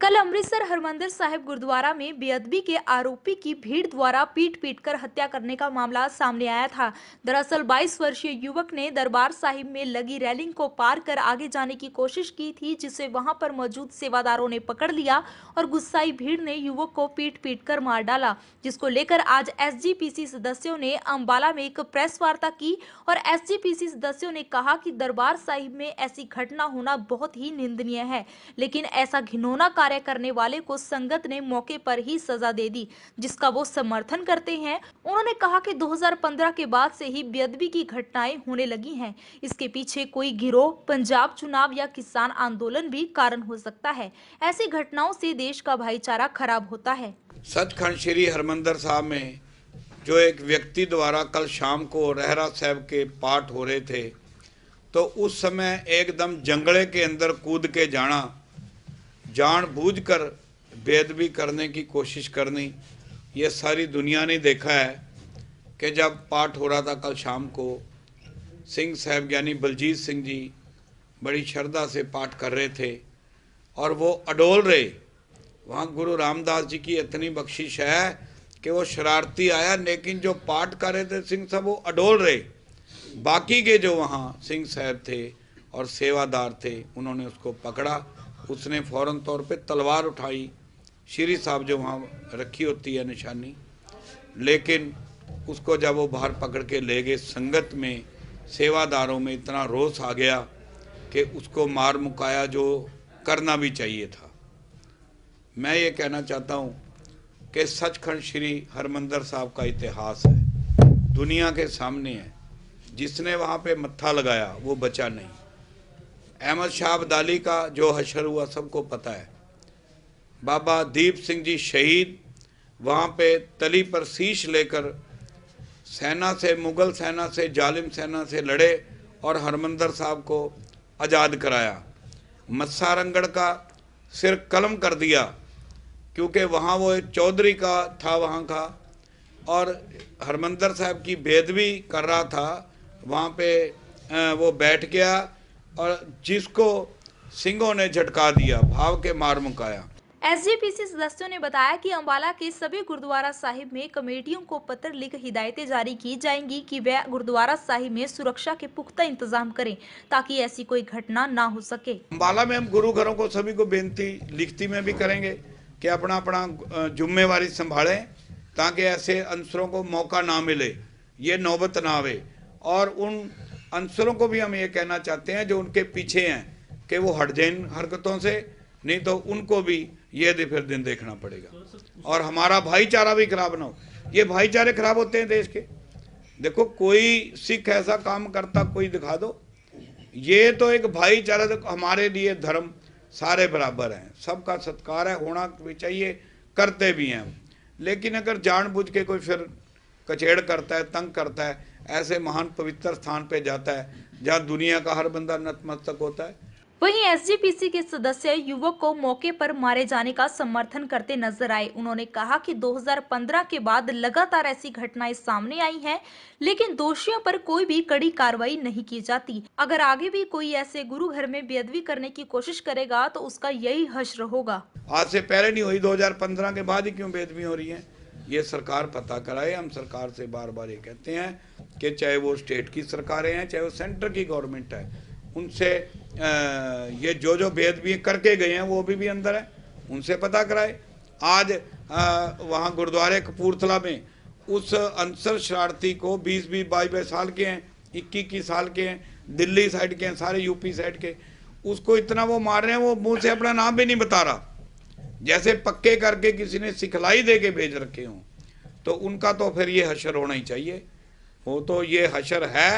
कल अमृतसर हरमंदिर साहिब गुरुद्वारा में बेअदबी के आरोपी की भीड़ द्वारा पीट कर हत्या करने का मामला सामने आया था। दरअसल 22 वर्षीय युवक ने दरबार साहिब में लगी रेलिंग को पार कर आगे जाने की कोशिश की थी, जिसे वहां पर मौजूद सेवादारों ने पकड़ लिया और गुस्साई भीड़ ने युवक को पीट कर मार डाला, जिसको लेकर आज एसजीपीसी सदस्यों ने अंबाला में एक प्रेस वार्ता की और एसजीपीसी सदस्यों ने कहा कि दरबार साहिब में ऐसी घटना होना बहुत ही निंदनीय है, लेकिन ऐसा घिनौना कार्य करने वाले को संगत ने मौके पर ही सजा दे दी, जिसका वो समर्थन करते हैं। उन्होंने कहा कि 2015 के बाद से ही बेअदबी की घटनाएं होने लगी हैं। इसके पीछे कोई गिरोह, पंजाब चुनाव या किसान आंदोलन भी कारण हो सकता है। ऐसी घटनाओं से देश का भाईचारा खराब होता है। सचखंड श्री हरमंदिर साहब में जो एक व्यक्ति द्वारा कल शाम को रहरा साहब के पाठ हो रहे थे, तो उस समय एकदम जंगले के अंदर कूद के जाना, जानबूझकर बेअदबी करने की कोशिश करनी, ये सारी दुनिया ने देखा है कि जब पाठ हो रहा था कल शाम को, सिंह साहब यानी बलजीत सिंह जी बड़ी श्रद्धा से पाठ कर रहे थे और वो अडोल रहे। वहाँ गुरु रामदास जी की इतनी बख्शिश है कि वो शरारती आया, लेकिन जो पाठ कर रहे थे सिंह साहब वो अडोल रहे। बाकी के जो वहाँ सिंह साहब थे और सेवादार थे, उन्होंने उसको पकड़ा। उसने फ़ौरन तौर पे तलवार उठाई, श्री साहब जो वहाँ रखी होती है निशानी, लेकिन उसको जब वो बाहर पकड़ के ले गए, संगत में सेवादारों में इतना रोष आ गया कि उसको मार मुकाया, जो करना भी चाहिए था। मैं ये कहना चाहता हूँ कि सचखंड श्री हरमंदिर साहब का इतिहास है, दुनिया के सामने है। जिसने वहाँ पे मत्था लगाया वो बचा नहीं। अहमद शाह अब्दाली का जो हशर हुआ सबको पता है। बाबा दीप सिंह जी शहीद वहाँ पे तली पर शीश लेकर सेना से, मुग़ल सेना से, जालिम सेना से लड़े और हरमंदिर साहब को आज़ाद कराया। मस्सा रंगड़ का सिर कलम कर दिया, क्योंकि वहाँ वो एक चौधरी का था वहाँ का, और हरमंदिर साहब की बेअदबी कर रहा था। वहाँ पे वो बैठ गया और जिसको सिंहों ने झटका दिया, भाव के मार मुकाया। एसजीपीसी सदस्यों ने बताया कि अंबाला के सभी गुरुद्वारा साहिब में कमेटियों को पत्र लिख हिदायतें जारी की जाएंगी कि वे गुरुद्वारा साहिब में सुरक्षा के पुख्ता इंतजाम करें, ताकि ऐसी कोई घटना ना हो सके। अंबाला में हम गुरु घरों को सभी को बेनती लिखती में भी करेंगे कि अपना अपना जिम्मेवारी संभालें, ताकि ऐसे अनसरों को मौका ना मिले, ये नौबत ना आवे। और उन अनसरों को भी हम ये कहना चाहते हैं जो उनके पीछे हैं कि वो हट जाएं हरकतों से, नहीं तो उनको भी ये फिर दिन देखना पड़ेगा और हमारा भाईचारा भी खराब ना हो। ये भाईचारे खराब होते हैं देश के। देखो, कोई सिख ऐसा काम करता कोई दिखा दो, ये तो एक भाईचारा। देखो, हमारे लिए धर्म सारे बराबर हैं, सबका सत्कार है, होना भी चाहिए, करते भी हैं। लेकिन अगर जानबूझ के कोई फिर कचेड़ करता है, तंग करता है, ऐसे महान पवित्र स्थान पे जाता है जहाँ दुनिया का हर बंदा नतमस्तक होता है। वहीं एसजीपीसी के सदस्य युवक को मौके पर मारे जाने का समर्थन करते नजर आए। उन्होंने कहा कि 2015 के बाद लगातार ऐसी घटनाएं सामने आई हैं, लेकिन दोषियों पर कोई भी कड़ी कार्रवाई नहीं की जाती। अगर आगे भी कोई ऐसे गुरु घर में बेअदबी करने की कोशिश करेगा तो उसका यही हश्र होगा। आज से पहले नहीं हुई, 2015 के बाद ही क्यों बेअदबी हो रही है, ये सरकार पता कराए। हम सरकार से बार बार ये कहते हैं कि चाहे वो स्टेट की सरकारें हैं, चाहे वो सेंटर की गवर्नमेंट है, उनसे ये जो बेअदबी करके गए हैं वो भी अंदर है, उनसे पता कराए। आज वहाँ गुरुद्वारे कपूरथला में उस अनसर शरारती को 20-20, 22 साल के हैं, 21 साल के हैं, दिल्ली साइड के हैं, सारे यूपी साइड के, उसको इतना वो मार रहे हैं, वो मुँह से अपना नाम भी नहीं बता रहा, जैसे पक्के करके किसी ने सिखलाई दे के भेज रखे हों। तो उनका तो फिर ये हशर होना ही चाहिए। वो तो ये हशर है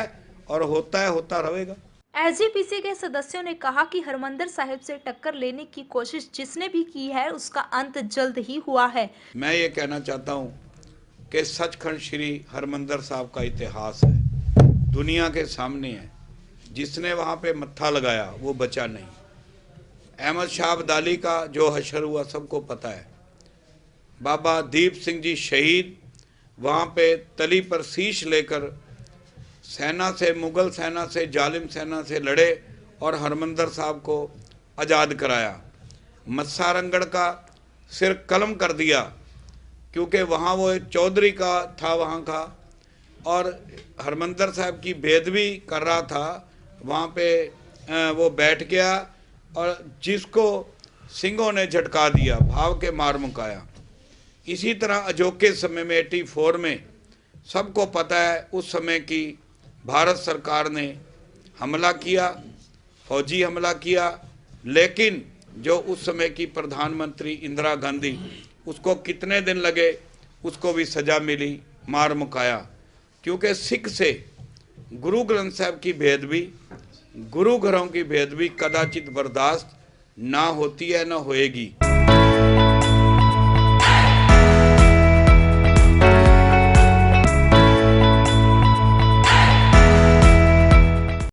और होता है, होता रहेगा। एसजीपीसी के सदस्यों ने कहा कि हरमंदिर साहिब से टक्कर लेने की कोशिश जिसने भी की है उसका अंत जल्द ही हुआ है। मैं ये कहना चाहता हूँ कि सचखंड श्री हरमंदिर साहब का इतिहास है, दुनिया के सामने है। जिसने वहाँ पे मत्था लगाया वो बचा नहीं। अहमद शाह अब्दाली का जो हशर हुआ सबको पता है। बाबा दीप सिंह जी शहीद वहाँ पे तली पर शीश लेकर सेना से, मुग़ल सेना से, जालिम सेना से लड़े और हरमंदिर साहब को आज़ाद कराया। मत्सारंगढ़ का सिर कलम कर दिया, क्योंकि वहाँ वो एक चौधरी का था वहाँ का, और हरमंदर साहब की बेदबी कर रहा था वहाँ पे। वो बैठ गया और जिसको सिंहों ने झटका दिया, भाव के मार मुकाया। इसी तरह अजोके समय में 84 में सबको पता है उस समय की भारत सरकार ने हमला किया, फौजी हमला किया, लेकिन जो उस समय की प्रधानमंत्री इंदिरा गांधी, उसको कितने दिन लगे, उसको भी सज़ा मिली, मार मुकाया। क्योंकि सिख से गुरु ग्रंथ साहब की बेदबी, गुरु घरों की बेदबी कदाचित बर्दाश्त ना होती है, ना होएगी।